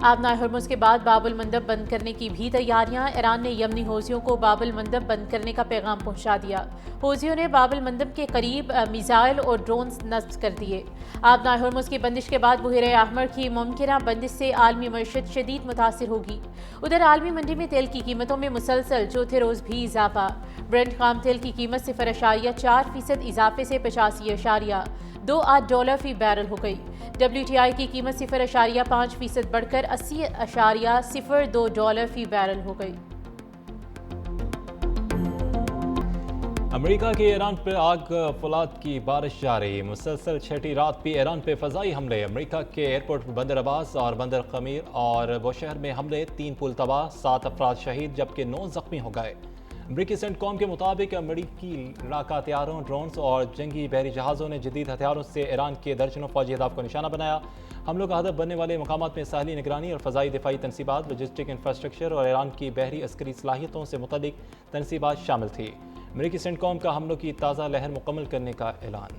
आबनाए Hormuz के बाद बाबुल मंदब बंद करने की भी तैयारियां। ईरान ने यमनी हौसियों को बाबुल मंदब बंद करने का पैगाम पहुंचा दिया। हौसियों ने बाबुल मंदब के करीब मिसाइल और ड्रोन नस्ब कर दिए। आबनाए हुर्मुज़ की बंदिश के बाद बहरे अहमर की मुमकिना बंदिश से आलमी मईशत शदीद मुतासिर होगी। उधर आलमी मंडी में तेल की कीमतों में मुसलसल चौथे रोज़ भी इजाफा। ब्रेंट खाम तेल की कीमत 0.4% इजाफे से $85.28 फी बैरल हो गई। WTI की कीमत 0.5% बढ़कर $80.02 फी बैरल हो गई। अमेरिका के ईरान पर आग फौलाद की बारिश जारी। मुसलसल छठी रात भी ईरान पे फजाई हमले। अमेरिका के एयरपोर्ट बंदर अब्बास और बंदर खमीर और बुशहर में हमले, 3 पुल तबाह, 7 अफराद शहीद जबकि 9 जख्मी हो गए। अमरीकी सेंटकॉम के मुताबिक अमरीकी लड़ाका हथियारों, ड्रोन्स और जंगी बहरी जहाज़ों ने जदीद हथियारों से ईरान के दर्जनों फौजी अहदाफ को निशाना बनाया। हमलों का हदफ बनने वाले मकामात में साहली निगरानी और फ़ज़ाई दिफाई तनसीबात, लॉजिस्टिक इंफ्रास्ट्रक्चर और ईरान की बहरी अस्करी सलाहियतों से मुतल्लिक तनसीबात शामिल थी। अमरीकी सेंटकॉम का हमलों की ताज़ा लहर मुकम्मल करने का ऐलान।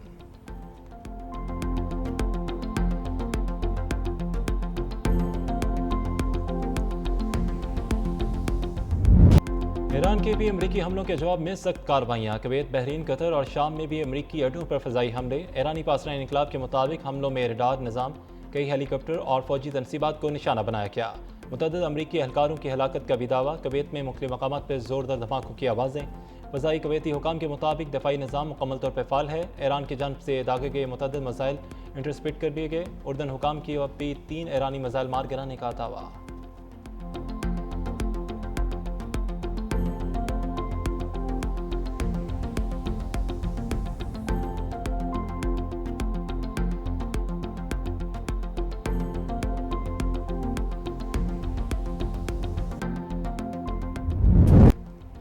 ईरान के भी अमरीकी हमलों के जवाब में सख्त कार्रवाइयाँ। कुवैत, बहरीन, कतर और शाम में भी अमरीकी अड्डों पर फ़ज़ाई हमले। ईरानी पासरान इनकलाब के मुताबिक हमलों में रडार निज़ाम, कई हेलीकॉप्टर और फौजी तनसीबात को निशाना बनाया गया। मुतअद्दिद अमरीकी एहलकारों की हलाकत का भी दावा। कुवैत में मुख्तलिफ मकामात पर ज़ोरदार धमाकों की आवाज़ें। फ़ज़ाई कुवैती हुकाम के मुताबिक दफ़ाई निज़ाम मुकम्मल तौर पर फ़ाल है। ईरान की जानब से दागे गए मुतअद्दिद मिसाइल इंटरसेप्ट कर दिए गए। उर्दन हुकाम की भी 3 ईरानी मिसाइल मार गिराने का दावा।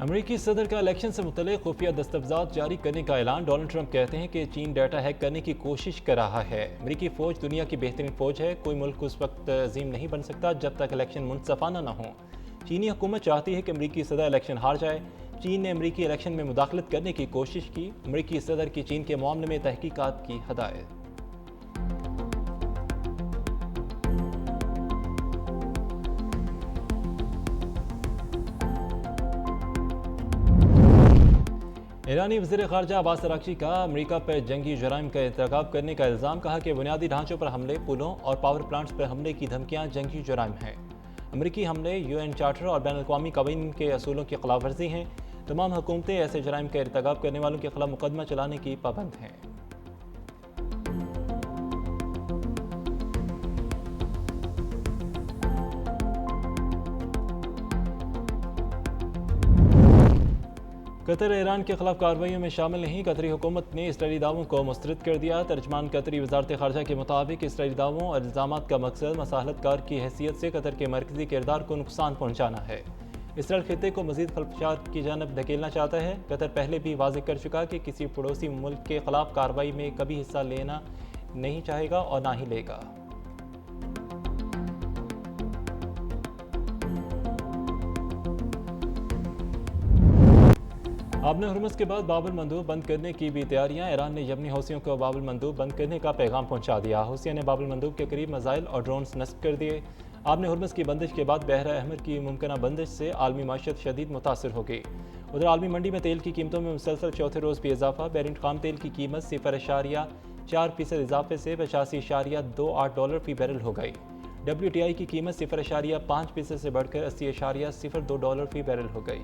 अमरीकी सदर का इलेक्शन से मुतल्लिक़ खुफिया दस्तावेज़ात जारी करने का ऐलान। डोनाल्ड ट्रंप कहते हैं कि चीन डाटा हैक करने की कोशिश कर रहा है। अमरीकी फ़ौज दुनिया की बेहतरीन फ़ौज है। कोई मुल्क उस वक्त अजीम नहीं बन सकता जब तक इलेक्शन मुनसफ़ाना न हो। चीनी हुकूमत चाहती है कि अमरीकी सदर इलेक्शन हार जाए। चीन ने अमरीकी इलेक्शन में मुदाखलत करने की कोशिश की। अमरीकी सदर की चीन के मामले में तहकीकात की हदायत। ईरानी वज़ीर ख़ारजा अब्बास अराग़ची का अमरीका पर जंगी जराइम का इर्तिकाब करने का इल्ज़ाम। कहा कि बुनियादी ढांचों पर हमले, पुलों और पावर प्लांट्स पर हमले की धमकियाँ जंगी जराइम हैं। अमरीकी हमले UN चार्टर और बैन अल-अक़वामी क़वानीन के असूलों की खिलाफ वर्जी हैं। तमाम हुकूमतें ऐसे जराइम का इर्तिकाब करने वालों के खिलाफ मुकदमा चलाने की पाबंद हैं। कतर ईरान के खिलाफ कार्रवाइयों में शामिल नहीं। कतरी हुकूमत ने इसराइली दावों को मुस्तरद कर दिया। तर्जमान कतरी वज़ारत ख़ारजा के मुताबिक इसराइली दावों और इल्ज़ामात का मकसद मसालतकार की हैसियत से कतर के मरकज़ी किरदार को नुकसान पहुँचाना है। इसराइल खित्ते को मज़ीद खलफशार की जानब धकेलना चाहता है। कतर पहले भी वाज़ेह कर चुका कि किसी पड़ोसी मुल्क के खिलाफ कार्रवाई में कभी हिस्सा लेना नहीं चाहेगा और ना ही लेगा। आबनाए हुर्मुज़ के बाद बाबुल मंदब बंद करने की भी तैयारियां। ईरान ने यमनी हौसियों को बाबुल मंदब बंद करने का पैगाम पहुंचा दिया। हौसियों ने बाबुल मंदब के करीब मिसाइल और ड्रोन्स नस्ब कर दिए। आबनाए हुर्मुज़ की बंदिश के बाद बहरा अहमर की मुमकिना बंदिश से आलमी माशत शदीद मुतासर हो गई। उधर आलमी मंडी में तेल की कीमतों में मुसलसल चौथे रोज़ भी इजाफा। ब्रेंट खाम तेल की कीमत 0.4% इजाफे से $85.28 फी बैरल हो गई। WTI की कीमत 0.5% से बढ़कर $80.02 फी बैरल हो गई।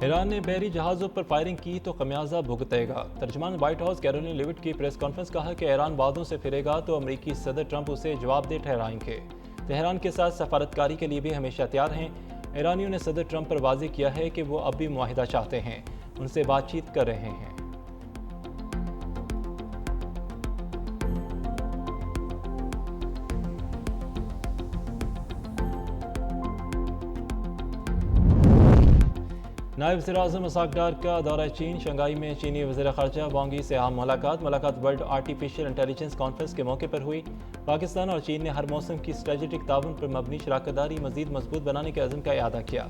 ईरान ने बहरी जहाज़ों पर फायरिंग की तो खमियाजा भुगतेगा। तर्जमान व्हाइट हाउस कैरोलिन लेविट की प्रेस कॉन्फ्रेंस कहा कि ईरान वादों से फिरेगा तो अमरीकी सदर ट्रंप उसे जवाबदेह ठहराएंगे। तेहरान के साथ सफारतकारी के लिए भी हमेशा तैयार हैं। ईरानियों ने सदर ट्रंप पर वाज़ेह किया है कि वो अब भी मुआहिदा चाहते हैं, उनसे बातचीत कर रहे हैं। नायब वज़ीर-ए-आज़म इसहाक़ डार का दौरा चीन। शंघाई में चीनी वज़ीर ख़ारजा वांग यी से आम मुलाकात वर्ल्ड आर्टिफिशियल इंटेलिजेंस कॉन्फ्रेंस के मौके पर हुई। पाकिस्तान और चीन ने हर मौसम की स्ट्रेटेजिक ताउन पर मबनी शराकत दारी मज़ीद मजबूत बनाने के अज़्म का इआदा किया।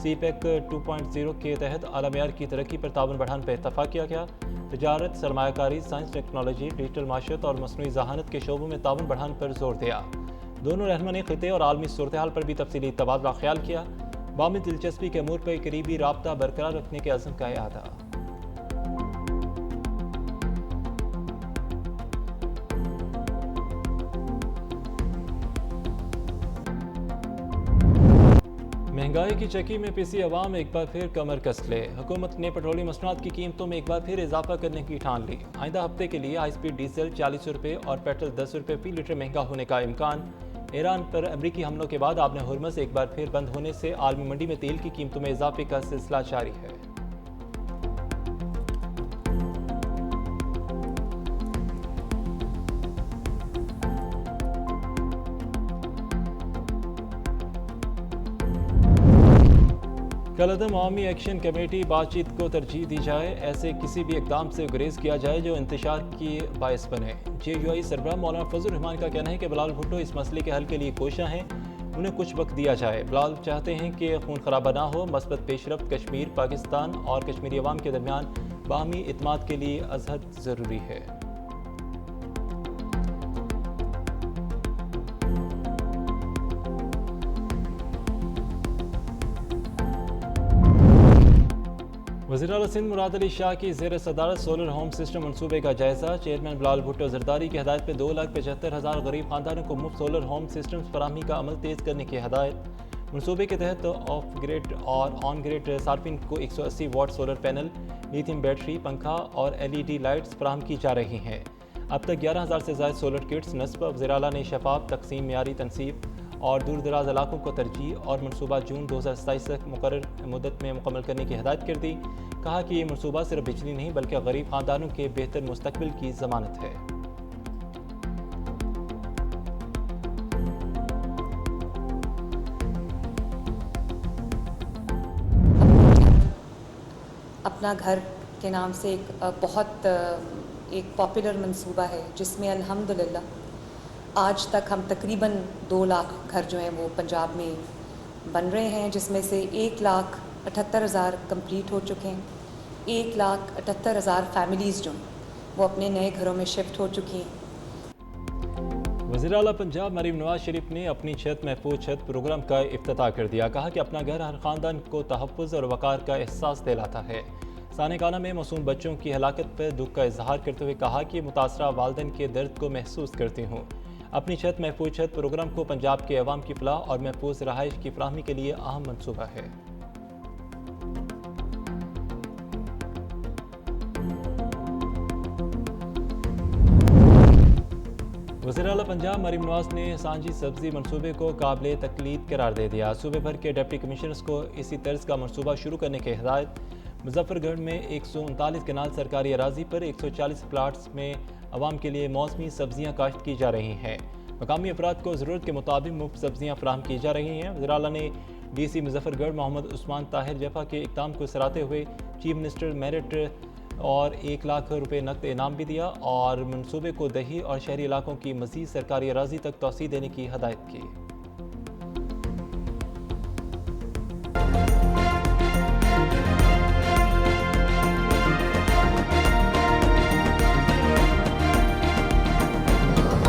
CPEC 2.0 के तहत आला मेयार की तरक्की पर ताउन बढ़ाने पर इत्तफाक किया गया। तजारत, सरमायाकारी, साइंस, टेक्नोलॉजी, डिजिटल माशरत और मसनूई जहानत के शोबों में ताउन बढ़ाने पर जोर दिया। दोनों रहनुमा ने खिते और आलमी सूरत हाल पर भी तफसीली तबादला ख्याल किया। बामी दिलचस्पी के अमूर पर करीबी राब्ता बरकरार रखने के अज़्म का इआदा। महंगाई की चक्की में पिसी अवाम एक बार फिर कमर कस ले। हुकूमत ने पेट्रोलियम मसनूआत की कीमतों में एक बार फिर इजाफा करने की ठान ली। आइंदा हफ्ते के लिए हाई स्पीड डीजल 40 रुपये और पेट्रोल 10 रुपये फी लीटर महंगा होने का इम्कान। ईरान पर अमरीकी हमलों के बाद आबने हुर्मुज़ एक बार फिर बंद होने से आलमी मंडी में तेल की कीमतों में इजाफे का सिलसिला जारी है। कलअदम अवामी एक्शन कमेटी बातचीत को तरजीह दी जाए। ऐसे किसी भी इकदाम से गुरेज किया जाए जो इंतशार की बायस बने। JUI सरबराह मौलाना फजल रहमान का कहना है कि बिलाल भुट्टो इस मसले के हल के लिए कोशियां हैं, उन्हें कुछ वक्त दिया जाए। बिलाल चाहते हैं कि खून खराबा ना हो। मस्बत पेशरफ्त कश्मीर, पाकिस्तान और कश्मीरी अवाम के दरमियान बाहमी इत्मीनान के लिए अजहद ज़रूरी है। वज़ीर-ए-आला सिंध मुराद अली शाह की ज़ेर सदारत सोलर होम सिस्टम मनसूबे का जायजा। चेयरमैन बिलाल भुट्टो ज़रदारी की हदायत पर 2,75,000 गरीब खानदानों को मुफ्त सोलर होम सिस्टम फराहमी का अमल तेज़ करने की हदायत। मनसूबे के तहत ऑफ ग्रिड और ऑन ग्रिड सार्फिन को 180 watt solar panel, lithium battery, पंखा और LED लाइट्स फराहम की जा रही हैं। अब तक 11,000 से ज़ायद सोलर किट्स नस्ब। वज़ीर-ए-आला ने शफाफ तकसीम, मियारी तनसीब और दूर दराज इलाकों को तरजीह और मनसूबा जून 2027 तक मुकर्रर मुद्दत में मुकम्मल करने की हिदायत कर दी। कहा कि ये मनसूबा सिर्फ बिजली नहीं बल्कि गरीब खानदानों के बेहतर मुस्तकबिल की ज़मानत है। अपना घर के नाम से एक पॉपुलर मंसूबा है जिसमें अल्हम्दुलिल्लाह आज तक हम तकरीबन 2 लाख घर जो हैं वो पंजाब में बन रहे हैं, जिसमें से 1,78,000 कंप्लीट हो चुके हैं। 1,78,000 फैमिलीज़ जो हैं वो अपने नए घरों में शिफ्ट हो चुकी हैं। वज़ीर-ए-आला पंजाब मरीम नवाज शरीफ ने अपनी छत महफूज छत प्रोग्राम का इफ्तिताह कर दिया। कहा कि अपना घर हर ख़ानदान को तहफ़्फ़ुज़ और वक़ार का एहसास दिलाता है। साने खाना में मासूम बच्चों की हलाकत पर दुख का इजहार करते हुए कहा कि मुतासरा वालिदैन के दर्द को महसूस करती हूँ। अपनी छत महफूज छत प्रोग्राम को पंजाब के अवाम की फलाह और महफूज रहाइश की फराहमी के लिए अहम मनसूबा है। वज़ीर-ए-आला पंजाब मरीम नवाज ने सांझी सब्जी मनसूबे को काबिल तकलीद करार दे दिया। सूबे भर के डिप्टी कमिश्नर्स को इसी तर्ज का मनसूबा शुरू करने की हिदायत। मुजफ्फरगढ़ में 139 कनाल सरकारी अराजी पर 140 प्लाट्स में अवाम के लिए मौसमी सब्जियां काश्त की जा रही हैं। मकामी अफराद को ज़रूरत के मुताबिक मुफ्त सब्जियां फराहम की जा रही हैं। वज़ीर-ए-आला ने DC मुजफ्फरगढ़ मोहम्मद उस्मान ताहिर जफ़ा के इक़दाम को सराहते हुए चीफ मिनिस्टर मेरिट और 1 लाख रुपये नकद इनाम भी दिया और मनसूबे को दही और शहरी इलाकों की मज़ीद सरकारी अराजी तक तोसी देने की हदायत की।